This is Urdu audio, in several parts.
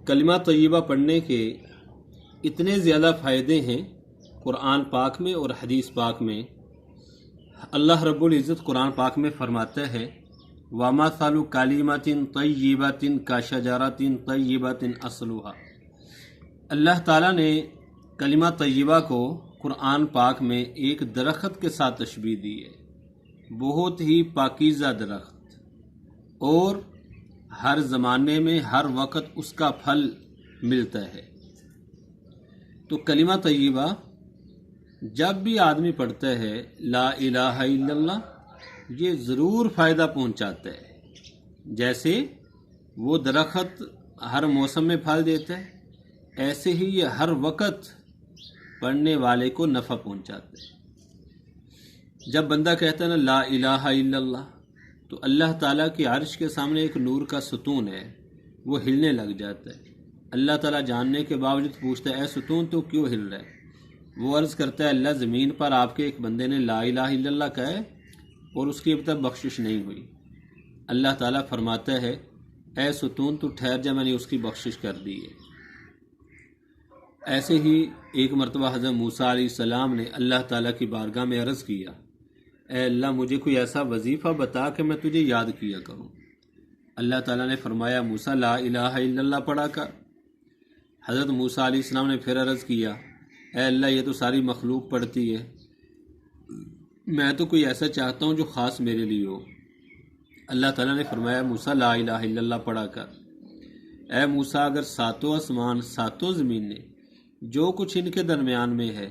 کلمہ طیبہ پڑھنے کے اتنے زیادہ فائدے ہیں قرآن پاک میں اور حدیث پاک میں۔ اللہ رب العزت قرآن پاک میں فرماتا ہے وَمَثَلُ كَلِمَةٍ طَيِّبَةٍ كَشَجَرَةٍ طَيِّبَةٍ أَصْلُهَا۔ اللہ تعالیٰ نے کلمہ طیبہ کو قرآن پاک میں ایک درخت کے ساتھ تشبیہ دی ہے، بہت ہی پاکیزہ درخت، اور ہر زمانے میں ہر وقت اس کا پھل ملتا ہے۔ تو کلمہ طیبہ جب بھی آدمی پڑھتا ہے لا الہ الا اللہ، یہ ضرور فائدہ پہنچاتا ہے۔ جیسے وہ درخت ہر موسم میں پھل دیتا ہے، ایسے ہی یہ ہر وقت پڑھنے والے کو نفع پہنچاتا ہے۔ جب بندہ کہتا ہے نا لا الہ الا اللہ، تو اللہ تعالیٰ کی عرش کے سامنے ایک نور کا ستون ہے، وہ ہلنے لگ جاتا ہے۔ اللہ تعالیٰ جاننے کے باوجود پوچھتا ہے اے ستون تو کیوں ہل رہا ہے؟ وہ عرض کرتا ہے اللہ زمین پر آپ کے ایک بندے نے لا الہ الا اللہ کہا ہے اور اس کی اب تک بخشش نہیں ہوئی۔ اللہ تعالیٰ فرماتا ہے اے ستون تو ٹھہر جا، میں نے اس کی بخشش کر دی ہے۔ ایسے ہی ایک مرتبہ حضرت موسیٰ علیہ السلام نے اللہ تعالیٰ کی بارگاہ میں عرض کیا اے اللہ مجھے کوئی ایسا وظیفہ بتا کہ میں تجھے یاد کیا کروں۔ اللہ تعالیٰ نے فرمایا موسیٰ لا الہ الا اللہ پڑھا کر۔ حضرت موسیٰ علیہ السلام نے پھر عرض کیا اے اللہ یہ تو ساری مخلوق پڑھتی ہے، میں تو کوئی ایسا چاہتا ہوں جو خاص میرے لیے ہو۔ اللہ تعالیٰ نے فرمایا موسیٰ لا الہ الا اللہ پڑھا کر۔ اے موسیٰ اگر ساتوں آسمان ساتوں زمینیں جو کچھ ان کے درمیان میں ہے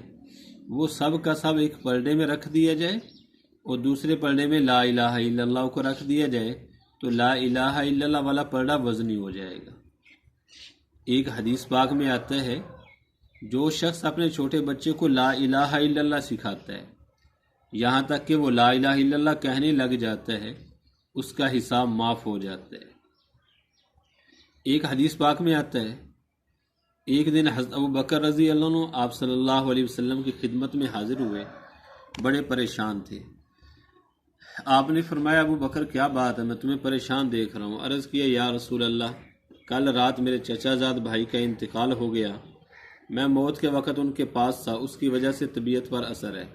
وہ سب کا سب ایک پلڑے میں رکھ دیا جائے اور دوسرے پلڑے میں لا الہ الا اللہ کو رکھ دیا جائے تو لا الہ الا اللہ والا پلڑا وزنی ہو جائے گا۔ ایک حدیث پاک میں آتا ہے جو شخص اپنے چھوٹے بچے کو لا الہ الا اللہ سکھاتا ہے یہاں تک کہ وہ لا الہ الا اللہ کہنے لگ جاتا ہے، اس کا حساب معاف ہو جاتا ہے۔ ایک حدیث پاک میں آتا ہے ایک دن حضرت ابو بکر رضی اللہ عنہ آپ صلی اللہ علیہ وسلم کی خدمت میں حاضر ہوئے، بڑے پریشان تھے۔ آپ نے فرمایا ابو بکر کیا بات ہے، میں تمہیں پریشان دیکھ رہا ہوں۔ عرض کیا یا رسول اللہ کل رات میرے چچا زاد بھائی کا انتقال ہو گیا، میں موت کے وقت ان کے پاس تھا، اس کی وجہ سے طبیعت پر اثر ہے۔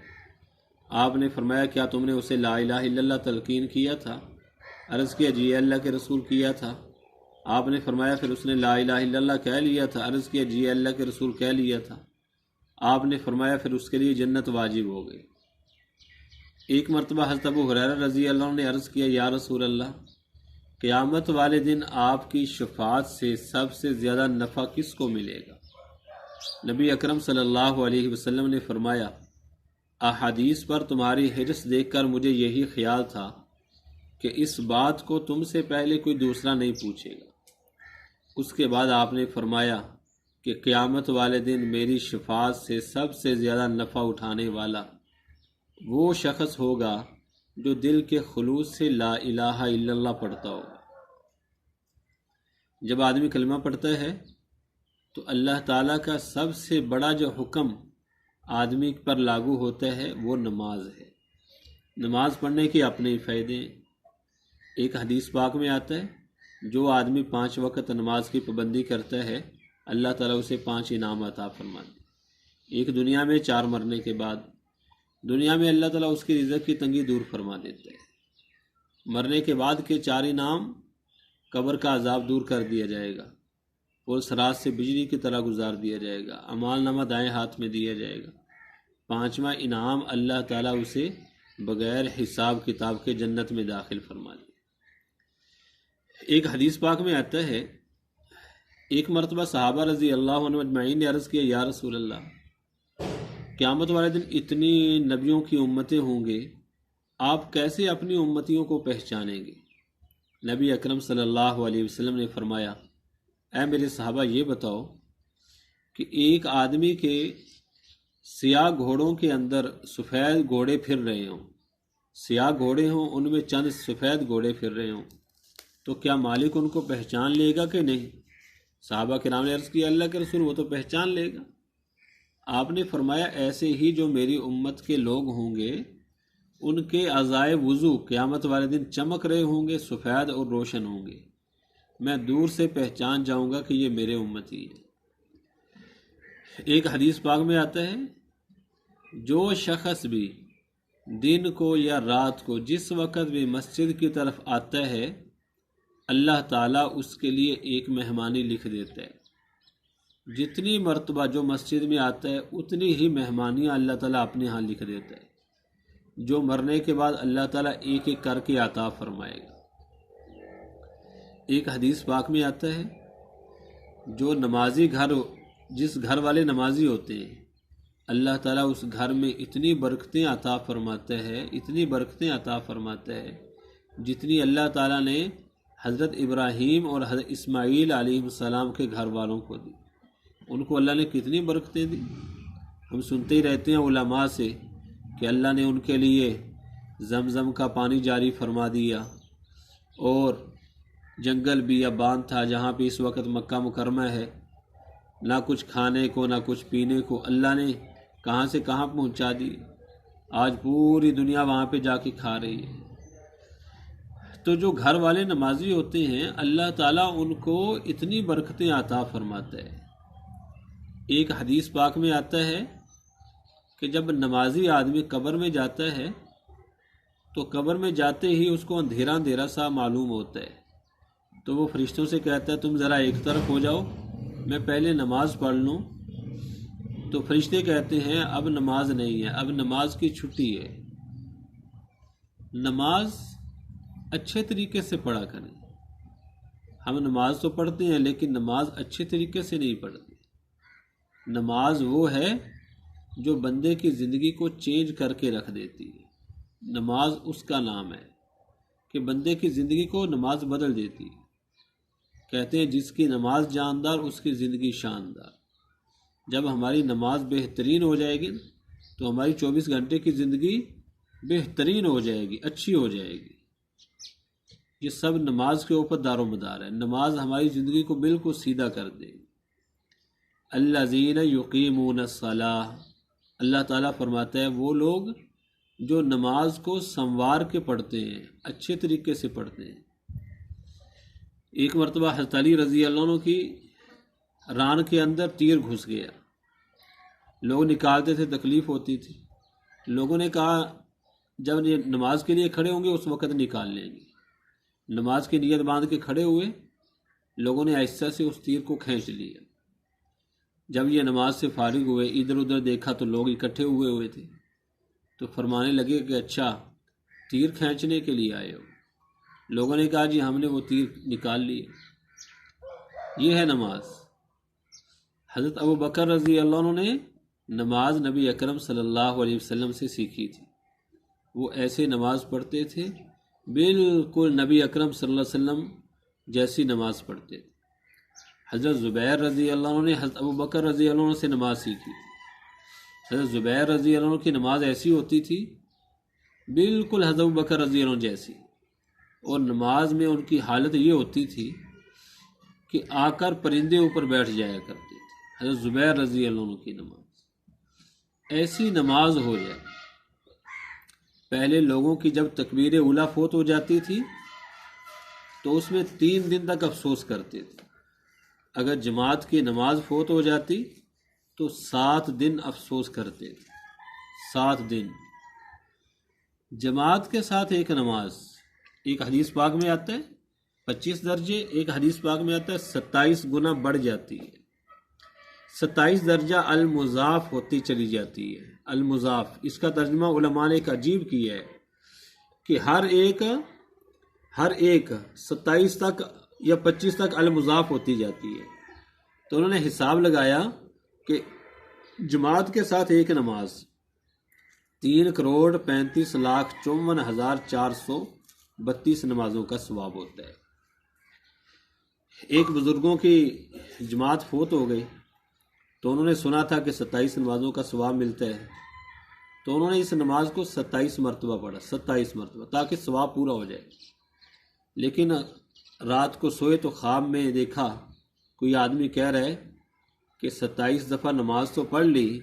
آپ نے فرمایا کیا تم نے اسے لا الہ الا اللہ تلقین کیا تھا؟ عرض کیا جی اللہ کے رسول کیا تھا۔ آپ نے فرمایا پھر اس نے لا الہ الا اللہ کہہ لیا تھا؟ عرض کیا جی اللہ کے رسول کہہ لیا تھا۔ آپ نے فرمایا پھر اس کے لیے جنت واجب ہو گئی۔ ایک مرتبہ حضرت ابو ہریرہ رضی اللہ عنہ نے عرض کیا یا رسول اللہ قیامت والے دن آپ کی شفاعت سے سب سے زیادہ نفع کس کو ملے گا؟ نبی اکرم صلی اللہ علیہ وسلم نے فرمایا احادیث پر تمہاری حرص دیکھ کر مجھے یہی خیال تھا کہ اس بات کو تم سے پہلے کوئی دوسرا نہیں پوچھے گا۔ اس کے بعد آپ نے فرمایا کہ قیامت والے دن میری شفاعت سے سب سے زیادہ نفع اٹھانے والا وہ شخص ہوگا جو دل کے خلوص سے لا الہ الا اللہ پڑھتا ہوگا۔ جب آدمی کلمہ پڑھتا ہے تو اللہ تعالیٰ کا سب سے بڑا جو حکم آدمی پر لاگو ہوتا ہے وہ نماز ہے۔ نماز پڑھنے کے اپنے فائدے ہیں۔ ایک حدیث پاک میں آتا ہے جو آدمی 5 وقت نماز کی پابندی کرتا ہے اللہ تعالیٰ اسے 5 انعام عطا فرماتے ہیں۔ ایک دنیا میں 4 مرنے کے بعد، دنیا میں اللہ تعالیٰ اس کی رزق کی تنگی دور فرما دیتا ہے۔ مرنے کے بعد کے 4 انعام، قبر کا عذاب دور کر دیا جائے گا اور سرات سے بجلی کی طرح گزار دیا جائے گا، اعمال نامہ دائیں ہاتھ میں دیا جائے گا۔ 5واں انعام اللہ تعالیٰ اسے بغیر حساب کتاب کے جنت میں داخل فرما دے۔ ایک حدیث پاک میں آتا ہے ایک مرتبہ صحابہ رضی اللہ عنہ اجمعین نے عرض کیا یا رسول اللہ قیامت والے دن اتنی نبیوں کی امتیں ہوں گے، آپ کیسے اپنی امتیوں کو پہچانیں گے؟ نبی اکرم صلی اللہ علیہ وسلم نے فرمایا اے میرے صحابہ یہ بتاؤ کہ ایک آدمی کے سیاہ گھوڑوں کے اندر سفید گھوڑے پھر رہے ہوں، سیاہ گھوڑے ہوں ان میں چند سفید گھوڑے پھر رہے ہوں، تو کیا مالک ان کو پہچان لے گا کہ نہیں؟ صحابہ کرام نے عرض کیا اللہ کے رسول وہ تو پہچان لے گا۔ آپ نے فرمایا ایسے ہی جو میری امت کے لوگ ہوں گے ان کے اعضائے وضو قیامت والے دن چمک رہے ہوں گے، سفید اور روشن ہوں گے، میں دور سے پہچان جاؤں گا کہ یہ میرے امتی ہیں۔ ایک حدیث پاک میں آتا ہے جو شخص بھی دن کو یا رات کو جس وقت بھی مسجد کی طرف آتا ہے اللہ تعالیٰ اس کے لیے ایک مہمانی لکھ دیتا ہے۔ جتنی مرتبہ جو مسجد میں آتا ہے اتنی ہی مہمانیاں اللہ تعالیٰ اپنے ہاں لکھ دیتا ہے، جو مرنے کے بعد اللہ تعالیٰ ایک ایک کر کے عطا فرمائے گا۔ ایک حدیث پاک میں آتا ہے جو نمازی گھر، جس گھر والے نمازی ہوتے ہیں اللہ تعالیٰ اس گھر میں اتنی برکتیں عطا فرماتا ہے، اتنی برکتیں عطا فرماتا ہے جتنی اللہ تعالیٰ نے حضرت ابراہیم اور حضرت اسماعیل علیہ السلام کے گھر والوں کو دی۔ ان کو اللہ نے کتنی برکتیں دی۔ ہم سنتے ہی رہتے ہیں علماء سے کہ اللہ نے ان کے لیے زمزم کا پانی جاری فرما دیا، اور جنگل بھی یا باندھ تھا جہاں پہ اس وقت مکہ مکرمہ ہے، نہ کچھ کھانے کو نہ کچھ پینے کو، اللہ نے کہاں سے کہاں پہنچا دی۔ آج پوری دنیا وہاں پہ جا کے کھا رہی ہے۔ تو جو گھر والے نمازی ہوتے ہیں اللہ تعالیٰ ان کو اتنی برکتیں عطا فرماتا ہے۔ ایک حدیث پاک میں آتا ہے کہ جب نمازی آدمی قبر میں جاتا ہے تو قبر میں جاتے ہی اس کو اندھیرا اندھیرا سا معلوم ہوتا ہے، تو وہ فرشتوں سے کہتا ہے تم ذرا ایک طرف ہو جاؤ، میں پہلے نماز پڑھ لوں۔ تو فرشتے کہتے ہیں اب نماز نہیں ہے، اب نماز کی چھٹی ہے، نماز اچھے طریقے سے پڑھا کریں۔ ہم نماز تو پڑھتے ہیں لیکن نماز اچھے طریقے سے نہیں پڑھتے۔ نماز وہ ہے جو بندے کی زندگی کو چینج کر کے رکھ دیتی ہے۔ نماز اس کا نام ہے کہ بندے کی زندگی کو نماز بدل دیتی ہے۔ کہتے ہیں جس کی نماز جاندار اس کی زندگی شاندار۔ جب ہماری نماز بہترین ہو جائے گی تو ہماری 24 گھنٹے کی زندگی بہترین ہو جائے گی، اچھی ہو جائے گی۔ یہ سب نماز کے اوپر دار و مدار ہے۔ نماز ہماری زندگی کو بالکل سیدھا کر دے گی۔ الذین یقیمون الصلاۃ، اللہ تعالیٰ فرماتا ہے وہ لوگ جو نماز کو سنوار کے پڑھتے ہیں، اچھے طریقے سے پڑھتے ہیں۔ ایک مرتبہ حضرت علی رضی اللہ عنہ کی ران کے اندر تیر گھس گیا، لوگ نکالتے تھے، تکلیف ہوتی تھی۔ لوگوں نے کہا جب یہ نماز کے لیے کھڑے ہوں گے اس وقت نکال لیں گے۔ نماز کی نیت باندھ کے کھڑے ہوئے، لوگوں نے آہستہ سے اس تیر کو کھینچ لیا۔ جب یہ نماز سے فارغ ہوئے ادھر ادھر دیکھا تو لوگ اکٹھے ہوئے تھے، تو فرمانے لگے کہ اچھا تیر کھینچنے کے لیے آئے ہو۔ لوگوں نے کہا جی ہم نے وہ تیر نکال لیے۔ یہ ہے نماز۔ حضرت ابو بکر رضی اللہ عنہ نے نماز نبی اکرم صلی اللہ علیہ وسلم سے سیکھی تھی۔ وہ ایسے نماز پڑھتے تھے بالکل نبی اکرم صلی اللہ علیہ وسلم جیسی نماز پڑھتے تھے۔ حضرت زبیر رضی اللہ عنہ نے حضرت ابو بکر رضی اللہ عنہ سے نماز سیکھی۔ حضرت زبیر رضی اللہ عنہ کی نماز ایسی ہوتی تھی بالکل حضرت ابو بکر رضی اللہ عنہ جیسی، اور نماز میں ان کی حالت یہ ہوتی تھی کہ آ کر پرندے اوپر بیٹھ جایا کرتے تھے۔ حضرت زبیر رضی اللہ عنہ کی نماز ایسی نماز ہو جائے۔ پہلے لوگوں کی جب تکبیر اولیٰ فوت ہو جاتی تھی تو اس میں 3 دن تک افسوس کرتے تھے۔ اگر جماعت کی نماز فوت ہو جاتی تو 7 دن افسوس کرتے تھے۔ 7 دن جماعت کے ساتھ ایک نماز۔ ایک حدیث پاک میں آتا ہے 25 درجے، ایک حدیث پاک میں آتا ہے 27 گنا بڑھ جاتی ہے۔ 27 درجہ المضاف ہوتی چلی جاتی ہے۔ المضاف، اس کا ترجمہ علماء نے ایک عجیب کیا ہے کہ ہر ایک 27 تک یا 25 تک المضاف ہوتی جاتی ہے۔ تو انہوں نے حساب لگایا کہ جماعت کے ساتھ ایک نماز 3,35,54,432 نمازوں کا ثواب ہوتا ہے۔ ایک بزرگوں کی جماعت فوت ہو گئی تو انہوں نے سنا تھا کہ 27 نمازوں کا ثواب ملتا ہے، تو انہوں نے اس نماز کو 27 مرتبہ پڑھا، 27 مرتبہ، تاکہ ثواب پورا ہو جائے۔ لیکن رات کو سوئے تو خواب میں دیکھا کوئی آدمی کہہ رہا ہے کہ 27 دفعہ نماز تو پڑھ لی،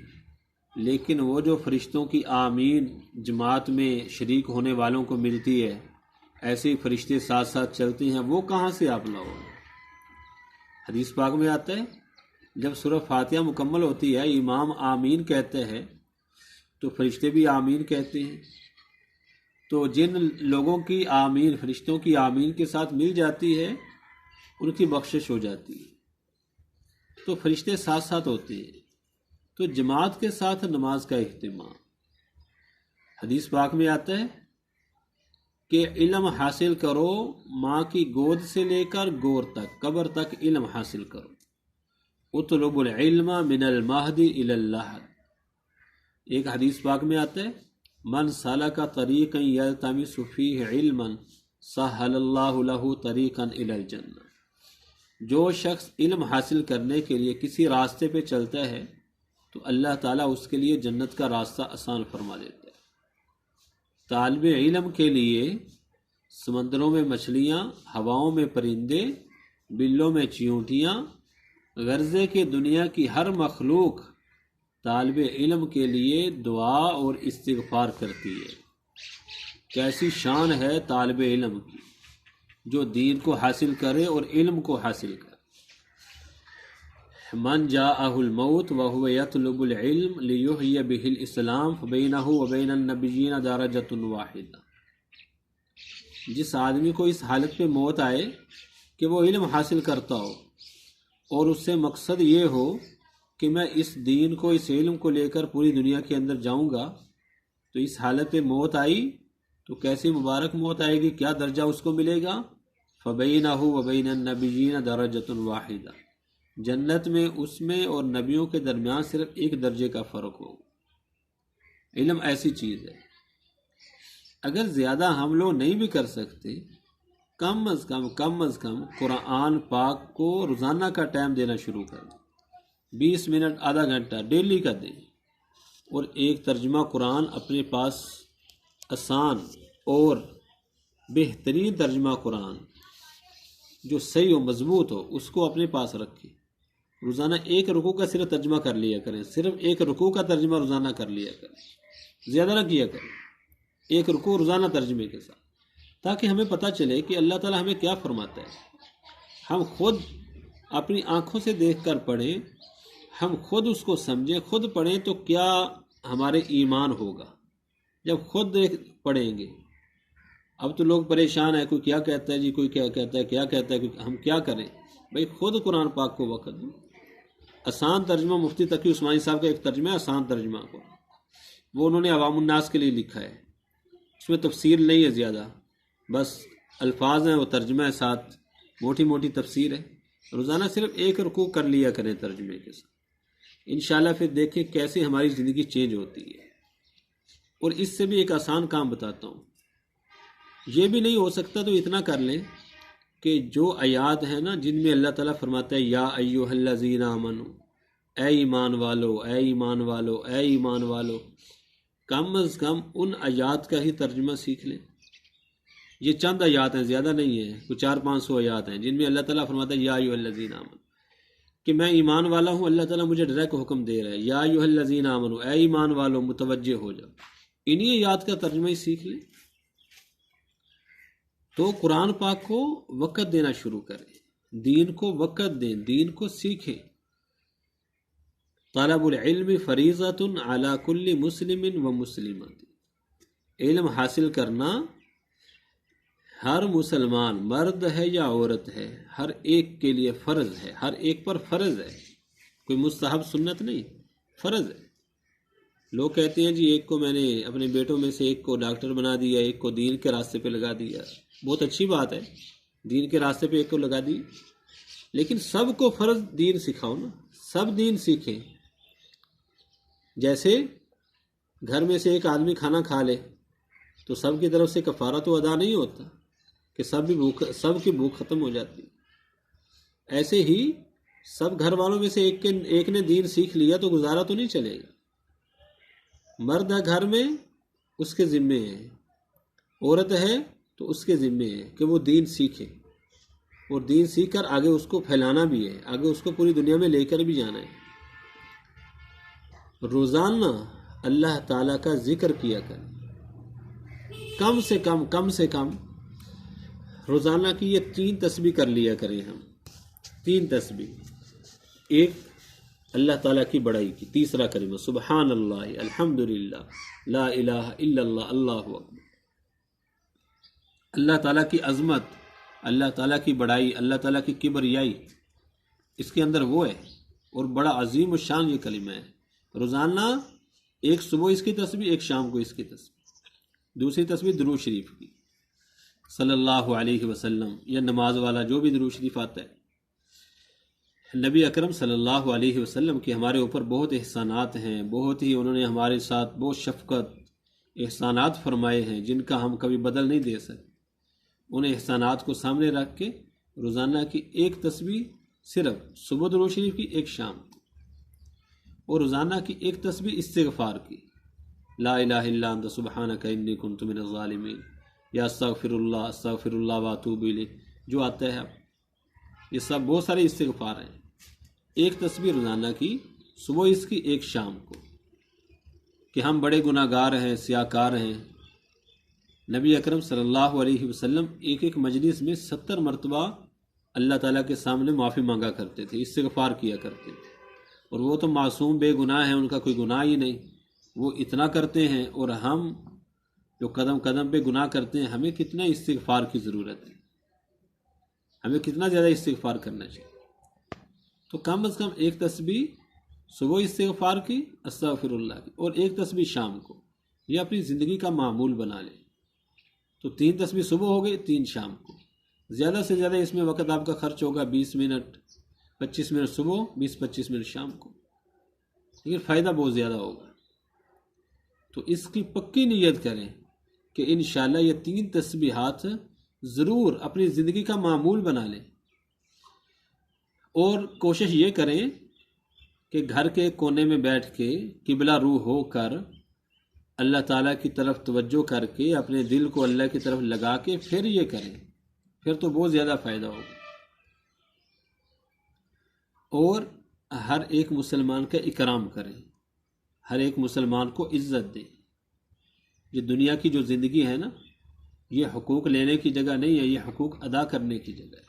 لیکن وہ جو فرشتوں کی آمین جماعت میں شریک ہونے والوں کو ملتی ہے، ایسے ہی فرشتے ساتھ ساتھ چلتے ہیں، وہ کہاں سے آپ لاؤ؟ حدیث پاک میں آتا ہے جب سورہ فاتحہ مکمل ہوتی ہے امام آمین کہتے ہیں تو فرشتے بھی آمین کہتے ہیں، تو جن لوگوں کی آمین فرشتوں کی آمین کے ساتھ مل جاتی ہے ان کی بخشش ہو جاتی ہے، تو فرشتے ساتھ ساتھ ہوتے ہیں، تو جماعت کے ساتھ نماز کا اہتمام۔ حدیث پاک میں آتا ہے کہ علم حاصل کرو، ماں کی گود سے لے کر گور تک، قبر تک علم حاصل کرو۔ اطلب العلم من المہد الی اللحد۔ ایک حدیث پاک میں آتا ہے من سلک طریقا یلتمس فیہ علما سہل اللہ لہ طریقا الی الجنہ۔ جو شخص علم حاصل کرنے کے لیے کسی راستے پہ چلتا ہے تو اللہ تعالیٰ اس کے لیے جنت کا راستہ آسان فرما دیتا ہے۔ طالب علم کے لیے سمندروں میں مچھلیاں، ہواؤں میں پرندے، بلوں میں چیونٹیاں، غرضے کہ دنیا کی ہر مخلوق طالب علم کے لیے دعا اور استغفار کرتی ہے۔ کیسی شان ہے طالب علم کی جو دین کو حاصل کرے اور علم کو حاصل کرے۔ من جاءہ الموت وہو یطلب العلم لیحیی بہ الاسلام فبینہ وبین النبیین درجۃ واحدہ۔ جس آدمی کو اس حالت پہ موت آئے کہ وہ علم حاصل کرتا ہو اور اس سے مقصد یہ ہو کہ میں اس دین کو، اس علم کو لے کر پوری دنیا کے اندر جاؤں گا، تو اس حالت پہ موت آئی تو کیسی مبارک موت آئے گی، کیا درجہ اس کو ملے گا؟ فبینہ وبین النبیین درجۃ واحدہ۔ جنت میں اس میں اور نبیوں کے درمیان صرف ایک درجے کا فرق ہو۔ علم ایسی چیز ہے، اگر زیادہ ہم لوگ نہیں بھی کر سکتے، کم از کم قرآن پاک کو روزانہ کا ٹائم دینا شروع کر دیں، 20 منٹ، آدھا گھنٹہ ڈیلی کا دیں، اور ایک ترجمہ قرآن اپنے پاس آسان اور بہترین ترجمہ قرآن جو صحیح و مضبوط ہو اس کو اپنے پاس رکھیں۔ روزانہ ایک رکوع کا صرف ترجمہ کر لیا کریں، صرف ایک رکوع کا ترجمہ روزانہ کر لیا کریں، زیادہ نہ کیا کریں، ایک رکوع روزانہ ترجمے کے ساتھ، تاکہ ہمیں پتہ چلے کہ اللہ تعالیٰ ہمیں کیا فرماتا ہے۔ ہم خود اپنی آنکھوں سے دیکھ کر پڑھیں، ہم خود اس کو سمجھیں، خود پڑھیں تو کیا ہمارے ایمان ہوگا جب خود پڑھیں گے۔ اب تو لوگ پریشان ہیں، کوئی کیا کہتا ہے جی، کوئی کیا کہتا ہے، کیا کہتا ہے، ہم کیا کریں؟ بھئی خود قرآن پاک کو وقت دو۔ آسان ترجمہ مفتی تقی عثمانی صاحب کا ایک ترجمہ ہے، آسان ترجمہ کو، وہ انہوں نے عوام الناس کے لیے لکھا ہے، اس میں تفسیر نہیں ہے زیادہ، بس الفاظ ہیں، وہ ترجمہ ہے، ساتھ موٹی موٹی تفسیر ہے۔ روزانہ صرف ایک رکوع کر لیا کریں ترجمے کے ساتھ، انشاءاللہ پھر دیکھیں کیسے ہماری زندگی چینج ہوتی ہے۔ اور اس سے بھی ایک آسان کام بتاتا ہوں، یہ بھی نہیں ہو سکتا تو اتنا کر لیں کہ جو آیات ہیں نا جن میں اللہ تعالیٰ فرماتا ہے یا ایھا الذین آمنوا، اے ایمان والو، اے ایمان والو، اے ایمان والو، کم از کم ان آیات کا ہی ترجمہ سیکھ لیں۔ یہ چند آیات ہیں، زیادہ نہیں ہیں، کوئی 400-500 آیات ہیں جن میں اللہ تعالیٰ فرماتا ہے یا ایھا الذین آمنوا، کہ میں ایمان والا ہوں، اللہ تعالیٰ مجھے ڈائریکٹ حکم دے رہا ہے، یا ایھا الذین آمنوا، اے ایمان والو متوجہ ہو جاؤ، انہی آیات کا ترجمہ ہی سیکھ لیں۔ تو قرآن پاک کو وقت دینا شروع کریں، دین کو وقت دیں، دین کو سیکھیں۔ طلب العلم فریضۃ علی کل مسلم و مسلمۃ، علم حاصل کرنا ہر مسلمان، مرد ہے یا عورت ہے، ہر ایک کے لیے فرض ہے، ہر ایک پر فرض ہے، کوئی مستحب سنت نہیں، فرض ہے۔ لوگ کہتے ہیں جی ایک کو میں نے اپنے بیٹوں میں سے ایک کو ڈاکٹر بنا دیا، ایک کو دین کے راستے پہ لگا دیا، بہت اچھی بات ہے، دین کے راستے پہ ایک کو لگا دی، لیکن سب کو فرض دین سکھاؤ نا، سب دین سیکھیں۔ جیسے گھر میں سے ایک آدمی کھانا کھا لے تو سب کی طرف سے کفارہ تو ادا نہیں ہوتا کہ سب کی بھوک ختم ہو جاتی، ایسے ہی سب گھر والوں میں سے ایک نے دین سیکھ لیا تو گزارا تو نہیں چلے گا۔ مرد ہے گھر میں، اس کے ذمے ہے، عورت ہے تو اس کے ذمے ہے کہ وہ دین سیکھے، اور دین سیکھ کر آگے اس کو پھیلانا بھی ہے، آگے اس کو پوری دنیا میں لے کر بھی جانا ہے۔ روزانہ اللہ تعالیٰ کا ذکر کیا کریں، کم سے کم روزانہ کی یہ 3 تسبیح کر لیا کریں ہم، 3 تسبیح، ایک اللہ تعالیٰ کی بڑائی کی، تیسرا کلمہ سبحان اللہ، الحمدللہ، لا الہ الا اللہ، اللہ اکبر۔ اللہ تعالیٰ کی عظمت، اللہ تعالیٰ کی بڑائی، اللہ تعالیٰ کی کبریائی اس کے اندر وہ ہے، اور بڑا عظیم الشان یہ کلمہ ہے۔ روزانہ ایک صبح اس کی تسبیح، ایک شام کو اس کی تسبیح۔ دوسری تسبیح درود شریف کی صلی اللہ علیہ وسلم، یا نماز والا جو بھی درود شریف آتا ہے۔ نبی اکرم صلی اللہ علیہ وسلم کے ہمارے اوپر بہت احسانات ہیں، بہت ہی انہوں نے ہمارے ساتھ بہت شفقت احسانات فرمائے ہیں جن کا ہم کبھی بدل نہیں دے سکتے۔ ان احسانات کو سامنے رکھ کے روزانہ کی ایک تسبیح، صرف صبح درود شریف کی، ایک شام کی، اور روزانہ کی ایک تسبیح استغفار کی، لا الہ الا انت سبحانک انی کنت من الظالمین، یا استغفر اللہ واتوب الیہ، جو آتا ہے یہ سب بہت سارے استغفار ہیں۔ ایک تسبیح روزانہ کی، صبح اس کی، ایک شام کو، کہ ہم بڑے گناہ گار ہیں، سیاہ کار ہیں۔ نبی اکرم صلی اللہ علیہ وسلم ایک ایک مجلس میں 70 مرتبہ اللہ تعالیٰ کے سامنے معافی مانگا کرتے تھے، استغفار کیا کرتے تھے، اور وہ تو معصوم بے گناہ ہیں، ان کا کوئی گناہ ہی نہیں، وہ اتنا کرتے ہیں، اور ہم جو قدم قدم پہ گناہ کرتے ہیں، ہمیں کتنا استغفار کی ضرورت ہے، ہمیں کتنا زیادہ استغفار کرنا چاہیے۔ تو کم از کم ایک تسبیح صبح استغفار کی، استغفر اللہ کی، اور ایک تسبیح شام کو، یہ اپنی زندگی کا معمول بنا لیں۔ تو 3 تسبیح صبح ہو گئی، 3 شام کو۔ زیادہ سے زیادہ اس میں وقت آپ کا خرچ ہوگا 20 منٹ، 25 منٹ صبح، 20-25 منٹ شام کو، لیکن فائدہ بہت زیادہ ہوگا۔ تو اس کی پکی نیت کریں کہ انشاءاللہ یہ 3 تسبیحات ضرور اپنی زندگی کا معمول بنا لیں، اور کوشش یہ کریں کہ گھر کے کونے میں بیٹھ کے قبلہ رو ہو کر اللہ تعالیٰ کی طرف توجہ کر کے اپنے دل کو اللہ کی طرف لگا کے پھر یہ کریں، پھر تو بہت زیادہ فائدہ ہوگا۔ اور ہر ایک مسلمان کا اکرام کریں، ہر ایک مسلمان کو عزت دیں۔ یہ دنیا کی جو زندگی ہے نا، یہ حقوق لینے کی جگہ نہیں ہے، یہ حقوق ادا کرنے کی جگہ ہے۔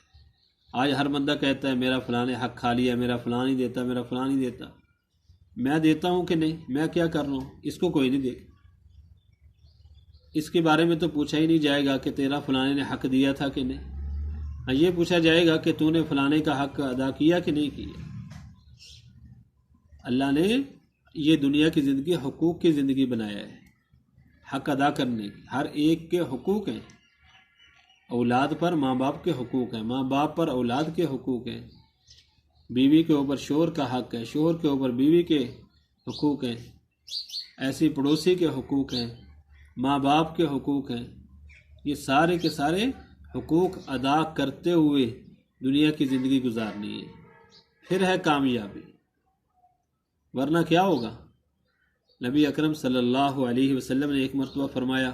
آج ہر بندہ کہتا ہے میرا فلاں نے حق کھا لیا، میرا فلاں نہیں دیتا، میرا فلاں نہیں دیتا۔ میں دیتا ہوں کہ نہیں؟ میں کیا کر رہا ہوں؟ اس کو کوئی نہیں دیکھ، اس کے بارے میں تو پوچھا ہی نہیں جائے گا کہ تیرا فلانے نے حق دیا تھا کہ نہیں، یہ پوچھا جائے گا کہ تو نے فلانے کا حق ادا کیا کہ نہیں کیا۔ اللہ نے یہ دنیا کی زندگی حقوق کی زندگی بنایا ہے، حق ادا کرنے کی، ہر ایک کے حقوق ہیں۔ اولاد پر ماں باپ کے حقوق ہیں، ماں باپ پر اولاد کے حقوق ہیں، بیوی کے اوپر شوہر کا حق ہے، شوہر کے اوپر بیوی کے حقوق ہیں، ایسی پڑوسی کے حقوق ہیں، ماں باپ کے حقوق ہیں۔ یہ سارے کے سارے حقوق ادا کرتے ہوئے دنیا کی زندگی گزارنی ہے، پھر ہے کامیابی، ورنہ کیا ہوگا؟ نبی اکرم صلی اللہ علیہ وسلم نے ایک مرتبہ فرمایا،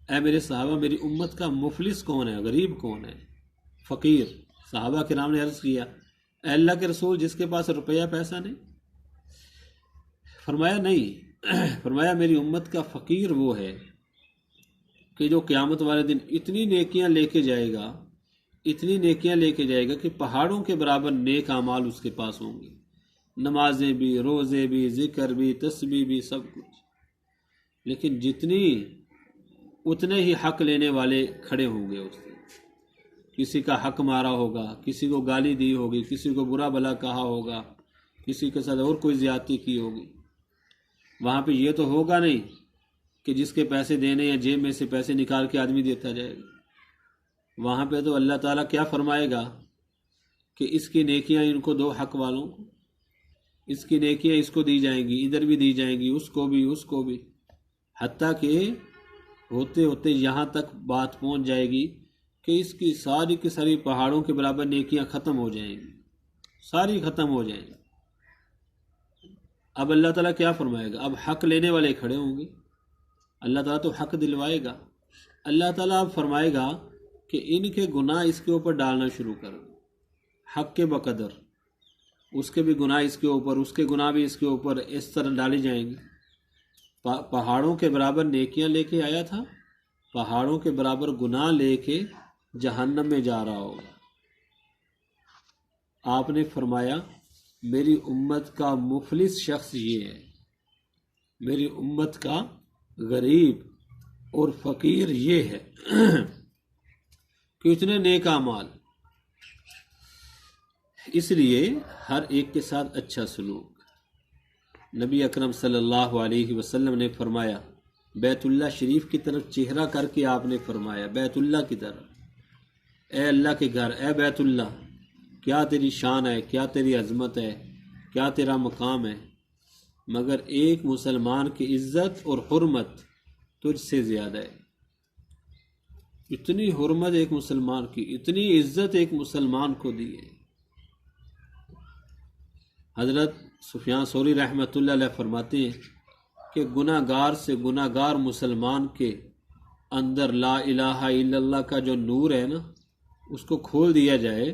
اے میرے صحابہ، میری امت کا مفلس کون ہے، غریب کون ہے، فقیر؟ صحابہ کرام نے عرض کیا، اے اللہ کے رسول، جس کے پاس روپیہ پیسہ نہیں؟ فرمایا نہیں، فرمایا میری امت کا فقیر وہ ہے کہ جو قیامت والے دن اتنی نیکیاں لے کے جائے گا، اتنی نیکیاں لے کے جائے گا کہ پہاڑوں کے برابر نیک اعمال اس کے پاس ہوں گے، نمازیں بھی، روزے بھی، ذکر بھی، تسبیح بھی، سب کچھ، لیکن اتنے ہی حق لینے والے کھڑے ہوں گے اس دن۔ کسی کا حق مارا ہوگا، کسی کو گالی دی ہوگی، کسی کو برا بھلا کہا ہوگا، کسی کے ساتھ اور کوئی زیادتی کی ہوگی۔ وہاں پہ یہ تو ہوگا نہیں کہ جس کے پیسے دینے یا جیب میں سے پیسے نکال کے آدمی دیتا جائے گا۔ وہاں پہ تو اللہ تعالیٰ کیا فرمائے گا کہ اس کی نیکیاں ان کو دو، حق والوں کو، اس کی نیکیاں اس کو دی جائیں گی، ادھر بھی دی جائیں گی، اس کو بھی، اس کو بھی، حتیٰ کہ ہوتے ہوتے یہاں تک بات پہنچ جائے گی کہ اس کی ساری کی ساری پہاڑوں کے برابر نیکیاں ختم ہو جائیں گی، ساری ختم ہو جائیں گی۔ اب اللہ تعالیٰ کیا فرمائے گا؟ اب حق لینے والے کھڑے ہوں گے، اللہ تعالیٰ تو حق دلوائے گا۔ اللہ تعالیٰ اب فرمائے گا کہ ان کے گناہ اس کے اوپر ڈالنا شروع کر دو، حق کے بقدر، اس کے بھی گناہ اس کے اوپر، اس کے گناہ بھی اس کے اوپر، اس طرح ڈالی جائیں گی۔ پہاڑوں کے برابر نیکیاں لے کے آیا تھا، پہاڑوں کے برابر گناہ لے کے جہنم میں جا رہا ہوگا۔ آپ نے فرمایا میری امت کا مفلس شخص یہ ہے، میری امت کا غریب اور فقیر یہ ہے کہ اتنے نیک اعمال، اس لیے ہر ایک کے ساتھ اچھا سلوک۔ نبی اکرم صلی اللہ علیہ وسلم نے فرمایا، بیت اللہ شریف کی طرف چہرہ کر کے آپ نے فرمایا، بیت اللہ کی طرف، اے اللہ کے گھر، اے بیت اللہ، کیا تیری شان ہے، کیا تیری عظمت ہے، کیا تیرا مقام ہے، مگر ایک مسلمان کی عزت اور حرمت تجھ سے زیادہ ہے۔ اتنی حرمت ایک مسلمان کی، اتنی عزت ایک مسلمان کو دی ہے۔ حضرت سفیان ثوری رحمۃ اللہ علیہ فرماتے ہیں کہ گناہ گار سے گناہ گار مسلمان کے اندر لا الہ الا اللہ کا جو نور ہے نا، اس کو کھول دیا جائے،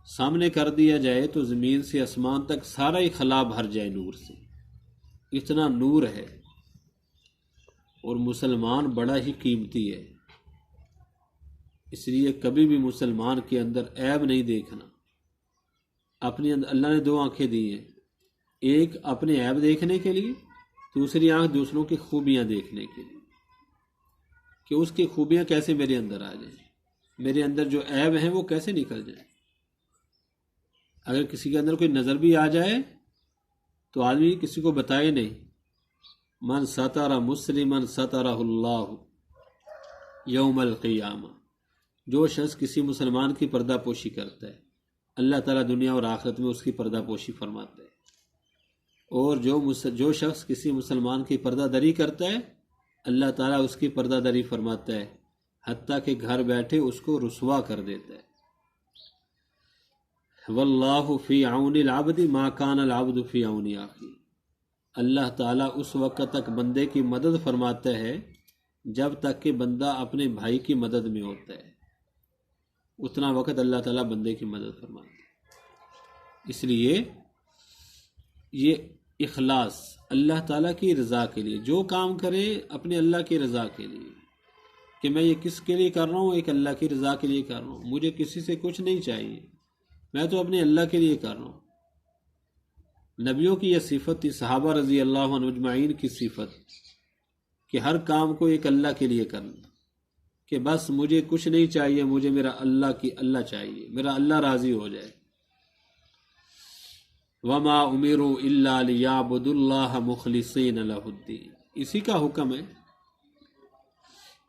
سامنے کر دیا جائے تو زمین سے آسمان تک سارا ہی خلا بھر جائے نور سے، اتنا نور ہے۔ اور مسلمان بڑا ہی قیمتی ہے، اس لیے کبھی بھی مسلمان کے اندر عیب نہیں دیکھنا۔ اپنے اندر اللہ نے دو آنکھیں دی ہیں، ایک اپنے عیب دیکھنے کے لیے، دوسری آنکھ دوسروں کی خوبیاں دیکھنے کے لیے، کہ اس کی خوبیاں کیسے میرے اندر آ جائیں، میرے اندر جو عیب ہیں وہ کیسے نکل جائیں۔ اگر کسی کے اندر کوئی نظر بھی آ جائے تو آدمی کسی کو بتائے نہیں۔ من ستر مسلما سترہ اللہ یوم القیامہ، جو شخص کسی مسلمان کی پردہ پوشی کرتا ہے، اللہ تعالیٰ دنیا اور آخرت میں اس کی پردہ پوشی فرماتا ہے۔ اور جو شخص کسی مسلمان کی پردہ دری کرتا ہے، اللہ تعالیٰ اس کی پردہ دری فرماتا ہے، حتیٰ کہ گھر بیٹھے اس کو رسوا کر دیتا ہے۔ واللہ فی عون العبد ما کان العبد فی عون اخیہ، اللہ تعالیٰ اس وقت تک بندے کی مدد فرماتا ہے جب تک کہ بندہ اپنے بھائی کی مدد میں ہوتا ہے، اتنا وقت اللہ تعالیٰ بندے کی مدد فرماتا ہے۔ اس لیے یہ اخلاص اللہ تعالیٰ کی رضا کے لیے، جو کام کرے اپنے اللہ کی رضا کے لیے، کہ میں یہ کس کے لیے کر رہا ہوں، ایک اللہ کی رضا کے لیے کر رہا ہوں، مجھے کسی سے کچھ نہیں چاہیے، میں تو اپنے اللہ کے لیے کر رہا ہوں۔ نبیوں کی یہ صفت تھی، صحابہ رضی اللہ عنہ اجمعین کی صفت، کہ ہر کام کو ایک اللہ کے لیے کرنا، کہ بس مجھے کچھ نہیں چاہیے، مجھے میرا اللہ چاہیے، میرا اللہ راضی ہو جائے۔ وما امروا الا ليعبدوا الله مخلصين له الدين، اسی کا حکم ہے۔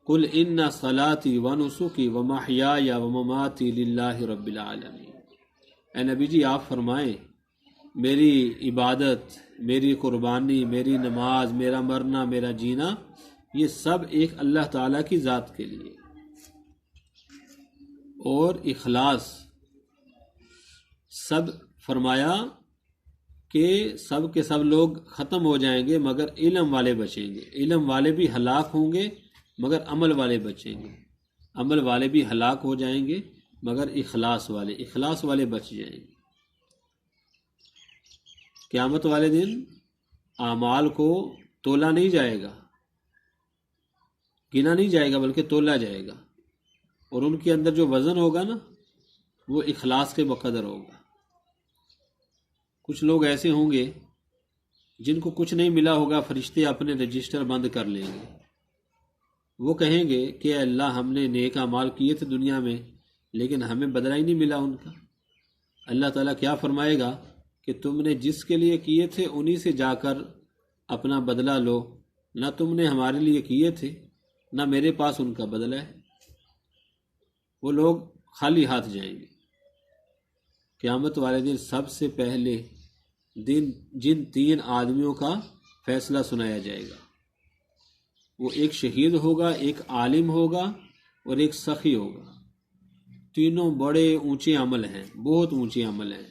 قل ان صلاتي ونسكي ومحياي ومماتي لله رب العالمین، اے نبی جی آپ فرمائیں میری عبادت، میری قربانی، میری نماز، میرا مرنا، میرا جینا، یہ سب ایک اللہ تعالیٰ کی ذات کے لیے۔ اور اخلاص سب فرمایا کہ سب کے سب لوگ ختم ہو جائیں گے مگر علم والے بچیں گے، علم والے بھی ہلاک ہوں گے مگر عمل والے بچیں گے، عمل والے بھی ہلاک ہو جائیں گے مگر اخلاص والے بچ جائیں گے۔ قیامت والے دن اعمال کو تولا نہیں جائے گا، گنا نہیں جائے گا، بلکہ تولا جائے گا، اور ان کے اندر جو وزن ہوگا نا، وہ اخلاص کے بقدر ہوگا۔ کچھ لوگ ایسے ہوں گے جن کو کچھ نہیں ملا ہوگا، فرشتے اپنے رجسٹر بند کر لیں گے، وہ کہیں گے کہ اے اللہ ہم نے نیک اعمال کیے تھے دنیا میں لیکن ہمیں بدلہ ہی نہیں ملا ان کا۔ اللہ تعالیٰ کیا فرمائے گا کہ تم نے جس کے لیے کیے تھے انہی سے جا کر اپنا بدلہ لو، نہ تم نے ہمارے لیے کیے تھے نہ میرے پاس ان کا بدلہ ہے۔ وہ لوگ خالی ہاتھ جائیں گے۔ قیامت والے دن سب سے پہلے جن تین آدمیوں کا فیصلہ سنایا جائے گا، وہ ایک شہید ہوگا، ایک عالم ہوگا اور ایک سخی ہوگا۔ تینوں بڑے اونچے عمل ہیں، بہت اونچے عمل ہیں،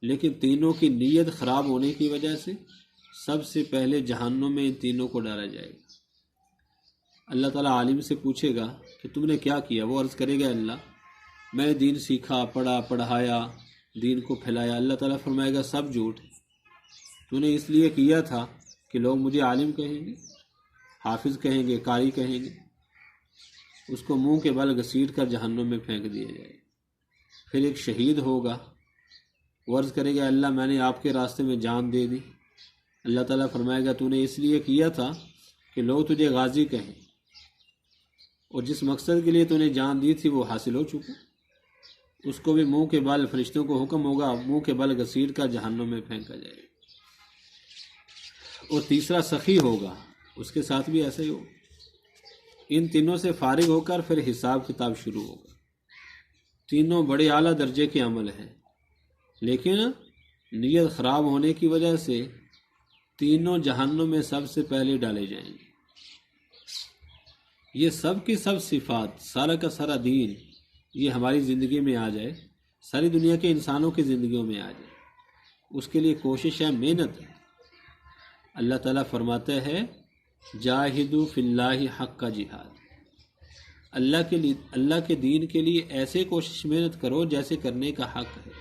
لیکن تینوں کی نیت خراب ہونے کی وجہ سے سب سے پہلے جہنم میں ان تینوں کو ڈالا جائے گا۔ اللہ تعالیٰ عالم سے پوچھے گا کہ تم نے کیا کیا؟ وہ عرض کرے گا اللہ میں نے دین سیکھا، پڑھا، پڑھایا، دین کو پھیلایا۔ اللہ تعالیٰ فرمائے گا سب جھوٹ، تو نے اس لیے کیا تھا کہ لوگ مجھے عالم کہیں گے، حافظ کہیں گے، قاری کہیں گے۔ اس کو منہ کے بل گھسیٹ کر جہنم میں پھینک دیا جائے۔ پھر ایک شہید ہوگا، وہ عرض کرے گا اللہ میں نے آپ کے راستے میں جان دے دی۔ اللہ تعالیٰ فرمائے گا تو نے اس لیے کیا تھا کہ لوگ تجھے غازی کہیں، اور جس مقصد کے لیے تو نے جان دی تھی وہ حاصل ہو چکا۔ اس کو بھی منہ کے بل، فرشتوں کو حکم ہوگا منہ کے بل گھسیٹ کر جہنم میں پھینکا جائے گا۔ اور تیسرا سخی ہوگا، اس کے ساتھ بھی ایسا ہی ہوگا۔ ان تینوں سے فارغ ہو کر پھر حساب کتاب شروع ہوگا۔ تینوں بڑے اعلیٰ درجے کے عمل ہیں، لیکن نیت خراب ہونے کی وجہ سے تینوں جہنم میں سب سے پہلے ڈالے جائیں گے۔ یہ سب کی سب صفات، سارا کا سارا دین یہ ہماری زندگی میں آ جائے، ساری دنیا کے انسانوں کی زندگیوں میں آ جائے، اس کے لیے کوشش ہے، محنت ہے۔ اللہ تعالیٰ فرماتے ہیں جاہدوا فی اللہ حق کا جہاد، اللہ کے دین کے لیے ایسے کوشش محنت کرو جیسے کرنے کا حق ہے۔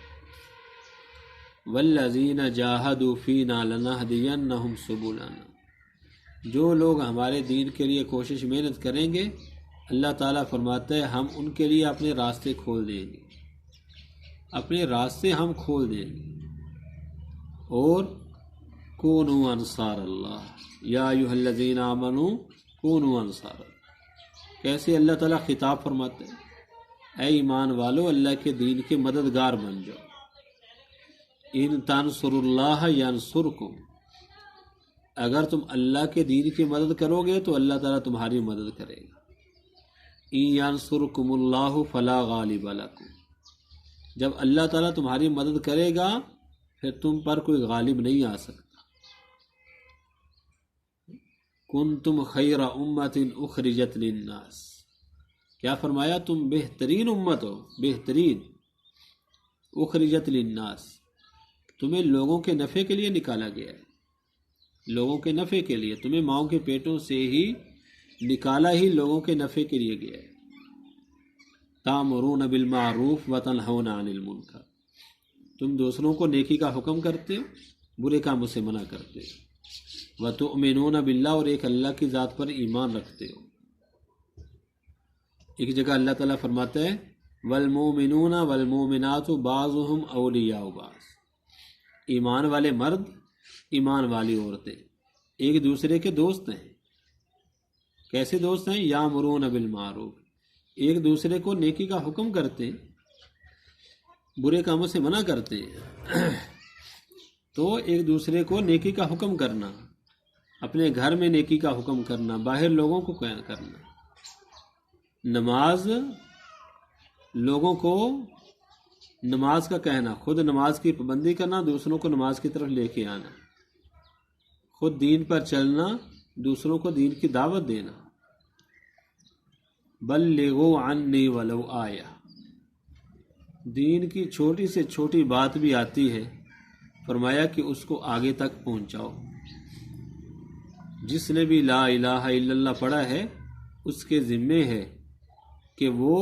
والذین جاہدوا فینا لنہدینہم سبلنا، جو لوگ ہمارے دین کے لیے کوشش محنت کریں گے اللہ تعالیٰ فرماتا ہے ہم ان کے لیے اپنے راستے کھول دیں گے، اپنے راستے ہم کھول دیں گے۔ اور کونوا انصار اللہ یا ایھا الذین آمنوا کونوا انصار اللہ، کیسے اللہ تعالیٰ خطاب فرماتے ہیں اے ایمان والو اللہ کے دین کے مددگار بن جاؤ۔ ان تنصروا اللہ ینصرکم، اگر تم اللہ کے دین کی مدد کرو گے تو اللہ تعالیٰ تمہاری مدد کرے گا۔ ان ینصرکم اللہ فلا غالب لکم، جب اللہ تعالیٰ تمہاری مدد کرے گا پھر تم پر کوئی غالب نہیں آ سکتا۔ کنتم خیر امت اخرجت للناس، کیا فرمایا تم بہترین امت ہو، بہترین، اخرجت للناس، تمہیں لوگوں کے نفع کے لیے نکالا گیا ہے، لوگوں کے نفع کے لیے، تمہیں ماؤں کے پیٹوں سے ہی نکالا ہی لوگوں کے نفع کے لیے گیا ہے۔ تامرون بالمعروف وتنہون عن المنکر، تم دوسروں کو نیکی کا حکم کرتے ہو، برے کاموں سے منع کرتے ہو۔ وتؤمنون باللہ، اور ایک اللہ کی ذات پر ایمان رکھتے ہو۔ ایک جگہ اللہ تعالیٰ فرماتا ہے والمؤمنون والمؤمنات بعضهم اولیاء بعض، ایمان والے مرد، ایمان والی عورتیں ایک دوسرے کے دوست ہیں۔ کیسے دوست ہیں؟ یامرون بالمعروف، ایک دوسرے کو نیکی کا حکم کرتے ہیں، برے کاموں سے منع کرتے ہیں۔ تو ایک دوسرے کو نیکی کا حکم کرنا، اپنے گھر میں نیکی کا حکم کرنا، باہر لوگوں کو کرنا، نماز، لوگوں کو نماز کا کہنا، خود نماز کی پابندی کرنا، دوسروں کو نماز کی طرف لے کے آنا، خود دین پر چلنا، دوسروں کو دین کی دعوت دینا۔ بلغوا عنی ولو آیہ، دین کی چھوٹی سے چھوٹی بات بھی آتی ہے، فرمایا کہ اس کو آگے تک پہنچاؤ۔ جس نے بھی لا الہ الا اللہ پڑھا ہے اس کے ذمے ہے کہ وہ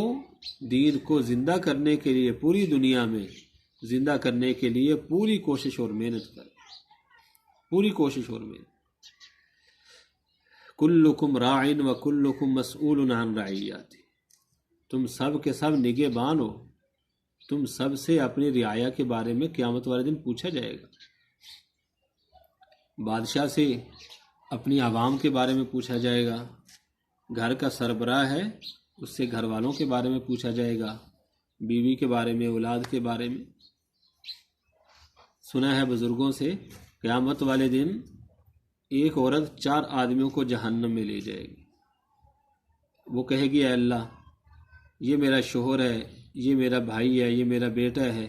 دین کو زندہ کرنے کے لیے، پوری دنیا میں زندہ کرنے کے لیے پوری کوشش اور محنت کرے، پوری کوشش اور محنت۔ کلکم راع وکلکم مسئول عن رعیتہ، تم سب کے سب نگہبان ہو، تم سب سے اپنی رعایا کے بارے میں قیامت والے دن پوچھا جائے گا۔ بادشاہ سے اپنی عوام کے بارے میں پوچھا جائے گا، گھر کا سربراہ ہے اس سے گھر والوں کے بارے میں پوچھا جائے گا، بیوی کے بارے میں، اولاد کے بارے میں۔ سنا ہے بزرگوں سے قیامت والے دن ایک عورت 4 آدمیوں کو جہنم میں لے جائے گی۔ وہ کہے گی اے اللہ یہ میرا شوہر ہے، یہ میرا بھائی ہے، یہ میرا بیٹا ہے،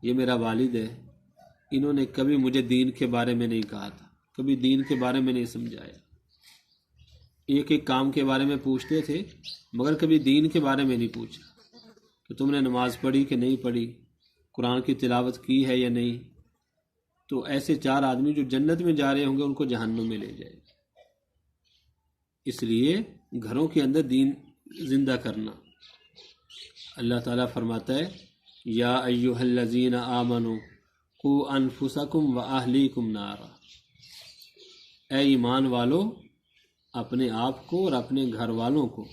یہ میرا والد ہے، انہوں نے کبھی مجھے دین کے بارے میں نہیں کہا تھا، کبھی دین کے بارے میں نہیں سمجھایا، ایک ایک کام کے بارے میں پوچھتے تھے مگر کبھی دین کے بارے میں نہیں پوچھا کہ تم نے نماز پڑھی کہ نہیں پڑھی، قرآن کی تلاوت کی ہے یا نہیں۔ تو ایسے 4 آدمی جو جنت میں جا رہے ہوں گے ان کو جہنم میں لے جائے گا۔ اس لیے گھروں کے اندر دین زندہ کرنا۔ اللہ تعالیٰ فرماتا ہے یا ایھا الذین آمنوا قوا انفسکم واہلیکم نارا، اے ایمان والو اپنے آپ کو اور اپنے گھر والوں کو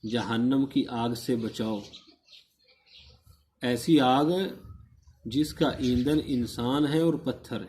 جہنم کی آگ سے بچاؤ۔ ایسی آگ جس کا ایندھن انسان ہے اور پتھر ہے۔